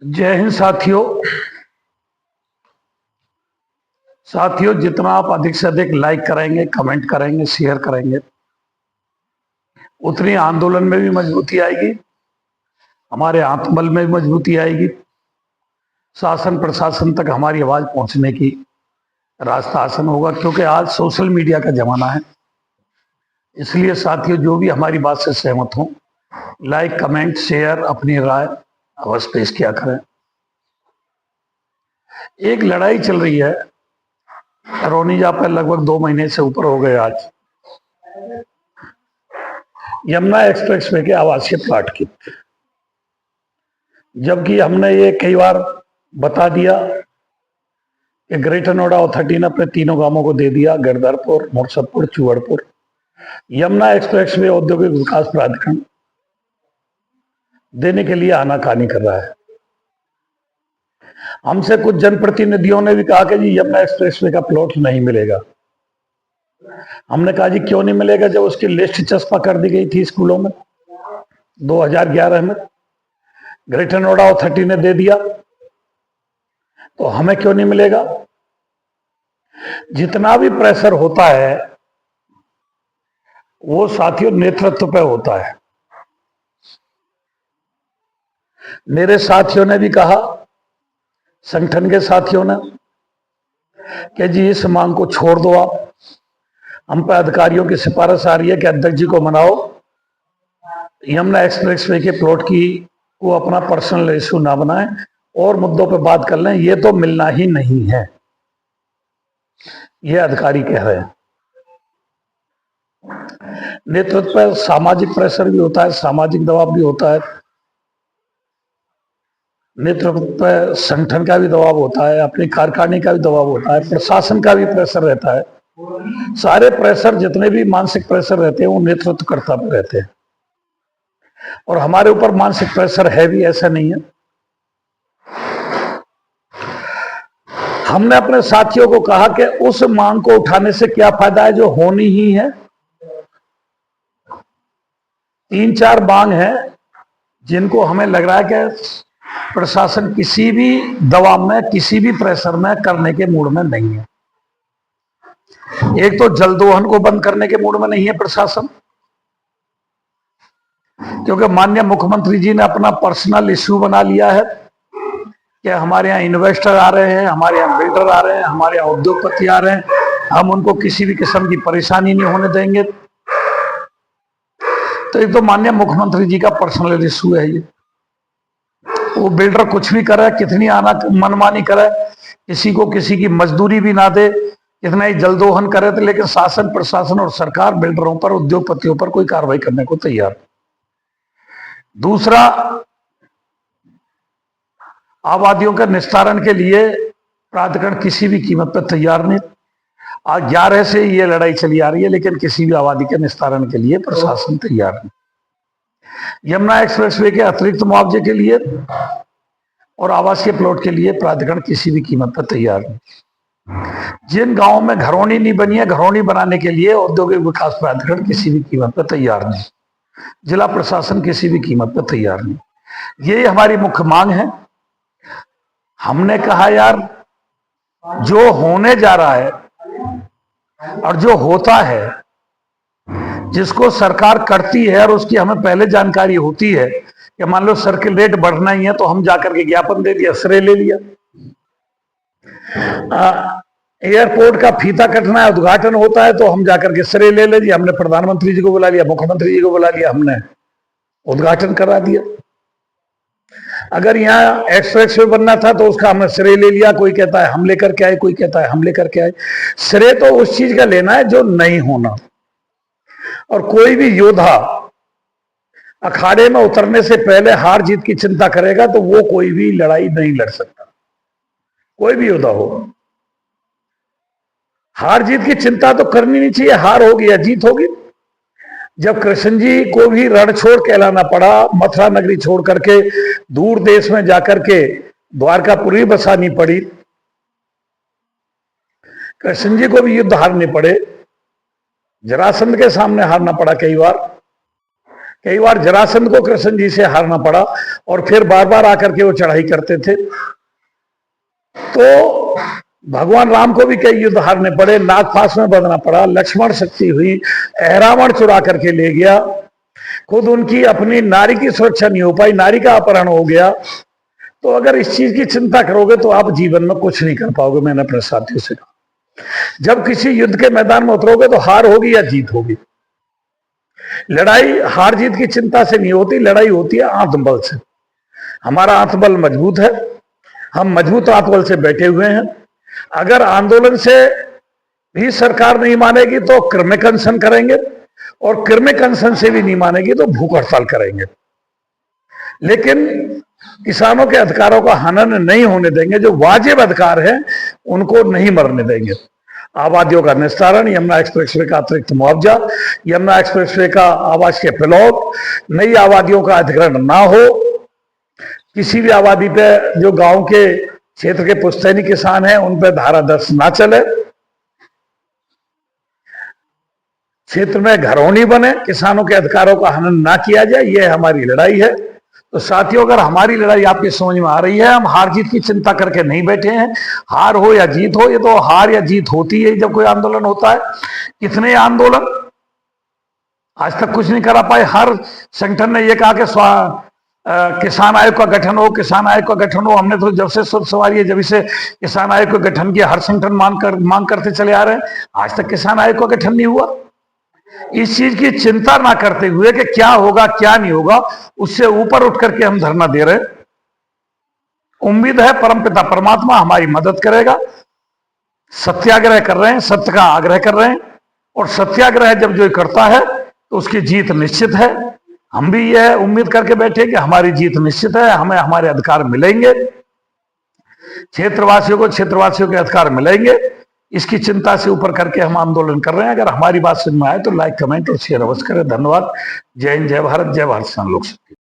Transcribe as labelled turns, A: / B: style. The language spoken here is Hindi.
A: जय हिंद साथियों, जितना आप अधिक से अधिक लाइक करेंगे, कमेंट करेंगे, शेयर करेंगे, उतनी आंदोलन में भी मजबूती आएगी, हमारे आत्मबल में भी मजबूती आएगी, शासन प्रशासन तक हमारी आवाज पहुंचने की रास्ता आसान होगा। क्योंकि आज सोशल मीडिया का जमाना है। इसलिए साथियों, जो भी हमारी बात से सहमत हो, लाइक कमेंट शेयर अपनी राय अवश्य पेश किया करें। एक लड़ाई चल रही है रोनिजा पर, लगभग 2 महीने से ऊपर हो गए आज, यमुना एक्सप्रेसवे के आवासीय प्लाट की। जबकि हमने ये कई बार बता दिया कि ग्रेटर नोएडा अथॉरिटी ने अपने तीनों गांवों को दे दिया, गिरधरपुर, मुर्शदपुर, चूहड़पुर। यमुना एक्सप्रेसवे औद्योगिक विकास प्राधिकरण देने के लिए आनाकानी कर रहा है। हमसे कुछ जनप्रतिनिधियों ने भी कहा कि जी यमुना एक्सप्रेसवे का प्लॉट नहीं मिलेगा। हमने कहा जी क्यों नहीं मिलेगा, जब उसकी लिस्ट चस्पा कर दी गई थी स्कूलों में 2011 में, ग्रेटर नोएडा अथॉरिटी ने दे दिया, तो हमें क्यों नहीं मिलेगा। जितना भी प्रेशर होता है वो साथियों नेतृत्व पे होता है। मेरे साथियों ने भी कहा, संगठन के साथियों ने, कि जी इस मांग को छोड़ दो आप। हम पे अधिकारियों की सिफारिश आ रही है कि अध्यक्ष जी को मनाओ, यमुना एक्सप्रेसवे के प्लॉट की को अपना पर्सनल इश्यू ना बनाएं और मुद्दों पर बात कर लें। ये तो मिलना ही नहीं है, ये अधिकारी कह रहे हैं। नेतृत्व पर सामाजिक प्रेशर भी होता है, सामाजिक दबाव भी होता है, नेतृत्व पर संगठन का भी दबाव होता है, अपनी कार्यकारिणी का भी दबाव होता है, प्रशासन का भी प्रेशर रहता है। सारे प्रेशर, जितने भी मानसिक प्रेशर रहते हैं, वो नेतृत्वकर्ता पर रहते हैं। और हमारे ऊपर मानसिक प्रेशर है भी, ऐसा नहीं है। हमने अपने साथियों को कहा कि उस मांग को उठाने से क्या फायदा है जो होनी ही है। 3-4 मांग है जिनको हमें लग रहा है कि प्रशासन किसी भी दबाव में, किसी भी प्रेशर में करने के मूड में नहीं है। एक तो जल दोहन को बंद करने के मूड में नहीं है प्रशासन, क्योंकि माननीय मुख्यमंत्री जी ने अपना पर्सनल इश्यू बना लिया है कि हमारे यहाँ इन्वेस्टर आ रहे हैं, हमारे यहाँ बिल्डर आ रहे हैं, हमारे यहाँ उद्योगपति आ रहे हैं, हम उनको किसी भी किस्म की परेशानी नहीं होने देंगे। तो एक तो माननीय मुख्यमंत्री जी का पर्सनल इश्यू है ये। वो बिल्डर कुछ भी करे, कितनी आना मनमानी करे, किसी को किसी की मजदूरी भी ना दे, इतना ही जल दोहन करे, तो लेकिन शासन प्रशासन और सरकार बिल्डरों पर, उद्योगपतियों पर कोई कार्रवाई करने को तैयार। दूसरा, आबादियों के निस्तारण के लिए प्राधिकरण किसी भी कीमत पर तैयार नहीं। आज 11 से ये लड़ाई चली आ रही है, लेकिन किसी भी आबादी के निस्तारण के लिए प्रशासन तैयार नहीं। यमुना एक्सप्रेसवे के अतिरिक्त मुआवजे के लिए और आवासीय प्लॉट के लिए प्राधिकरण किसी भी कीमत पर तैयार नहीं। जिन गांवों में घरौनी नहीं बनी है, घरौनी बनाने के लिए औद्योगिक विकास प्राधिकरण किसी भी कीमत पर तैयार नहीं। जिला प्रशासन किसी भी कीमत पर तैयार नहीं। ये हमारी मुख्य मांग है। हमने कहा यार, जो होने जा रहा है और जो होता है, जिसको सरकार करती है और उसकी हमें पहले जानकारी होती है कि मान लो सर्किल रेट बढ़ना ही है, तो हम जाकर के ज्ञापन दे दिया, श्रेय ले लिया। एयरपोर्ट का फीता कटना है, उद्घाटन होता है, तो हम जाकर के श्रेय ले लिया। हमने प्रधानमंत्री जी को बुला लिया, मुख्यमंत्री जी को बुला लिया, हमने उद्घाटन करा दिया। अगर यहाँ एक्सप्रेस वे बनना था तो उसका हमने श्रेय ले लिया। कोई कहता है हम लेकर के आए, कोई कहता है हम लेकर के आए। श्रेय तो उस चीज का लेना है जो नहीं होना। और कोई भी योद्धा अखाड़े में उतरने से पहले हार जीत की चिंता करेगा तो वो कोई भी लड़ाई नहीं लड़ सकता, कोई भी योद्धा हो। हार जीत की चिंता तो करनी नहीं चाहिए, हार होगी या जीत होगी। जब कृष्ण जी को भी रण छोड़ कहलाना पड़ा, मथुरा नगरी छोड़ करके दूर देश में जाकर के द्वारकापुरी बसानी पड़ी, कृष्ण जी को भी युद्ध हारने पड़े, जरासंध के सामने हारना पड़ा कई बार, कई बार जरासंध को कृष्ण जी से हारना पड़ा और फिर बार बार आकर के वो चढ़ाई करते थे। तो भगवान राम को भी कई युद्ध हारने पड़े, नागपाश में बंधना पड़ा, लक्ष्मण शक्ति हुई, रावण चुरा करके ले गया, खुद उनकी अपनी नारी की सुरक्षा नहीं हो पाई, नारी का अपहरण हो गया। तो अगर इस चीज की चिंता करोगे तो आप जीवन में कुछ नहीं कर पाओगे। मैंने अपने साथियों से कहा, जब किसी युद्ध के मैदान में उतरोगे तो हार होगी या जीत होगी। लड़ाई हार जीत की चिंता से नहीं होती, लड़ाई होती है आत्मबल से। हमारा आत्मबल मजबूत है, हम मजबूत आत्मबल से बैठे हुए हैं। अगर आंदोलन से भी सरकार नहीं मानेगी तो क्रमिक अनशन करेंगे, और क्रमिक अनशन से भी नहीं मानेगी तो भूख हड़ताल करेंगे। लेकिन किसानों के अधिकारों का हनन नहीं होने देंगे, जो वाजिब अधिकार है उनको नहीं मरने देंगे। आबादियों का निस्तारण, यमुना एक्सप्रेसवे का अतिरिक्त मुआवजा, यमुना एक्सप्रेसवे का आवासीय प्लॉट, नई आबादियों का अधिग्रहण ना हो, किसी भी आबादी पे जो गांव के क्षेत्र के पुश्तैनी किसान हैं उन पे धारा 10 ना चले, क्षेत्र में घरौनी बने, किसानों के अधिकारों का हनन ना किया जाए, यह हमारी लड़ाई है। तो साथियों, अगर हमारी लड़ाई आपकी समझ में आ रही है, हम हार जीत की चिंता करके नहीं बैठे हैं। हार हो या जीत हो, ये तो हार या जीत होती है जब कोई आंदोलन होता है। कितने आंदोलन आज तक कुछ नहीं करा पाए। हर संगठन ने यह कहा कि किसान आयोग का गठन हो, किसान आयोग का गठन हो। हमने तो जब से शुभ सवारी है, जब से किसान आयोग का गठन किया, हर संगठन मांग करते चले आ रहे हैं, आज तक किसान आयोग का गठन नहीं हुआ। इस चीज की चिंता ना करते हुए कि क्या होगा क्या नहीं होगा, उससे ऊपर उठ करके हम धरना दे रहे हैं। उम्मीद है परमपिता परमात्मा हमारी मदद करेगा। सत्याग्रह कर रहे हैं, सत्य का आग्रह कर रहे हैं, और सत्याग्रह जब जो करता है तो उसकी जीत निश्चित है। हम भी यह उम्मीद करके बैठे कि हमारी जीत निश्चित है, हमें हमारे अधिकार मिलेंगे, क्षेत्रवासियों को क्षेत्रवासियों के अधिकार मिलेंगे। इसकी चिंता से ऊपर करके हम आंदोलन कर रहे हैं। अगर हमारी बात समझ में आए तो लाइक, कमेंट और शेयर अवश्य करें। धन्यवाद। जय हिंद, जय भारत, जय भारत लोक शक्ति।